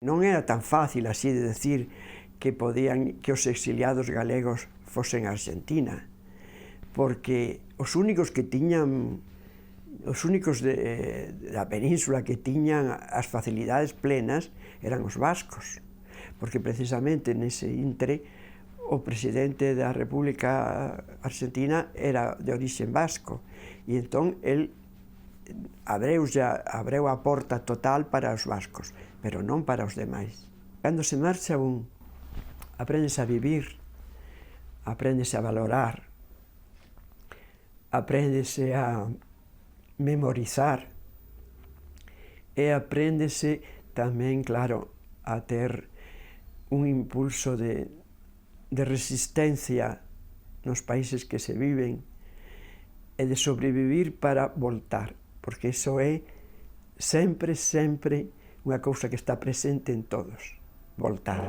Non era tan fácil así de decir que os exiliados galegos fosen a Argentina, porque os únicos da península que tiñan as facilidades plenas eran os vascos, porque precisamente nese intre o presidente da República Argentina era de orixe vasco, e entón el abreu a porta total para os vascos, pero non para os demais. Cando se marcha un, apréndese a vivir, apréndese a valorar, apréndese a memorizar e apréndese tamén, claro, a ter un impulso de resistencia nos países que se viven e de sobrevivir para voltar, porque iso é sempre unha cousa que está presente en todos, voltar.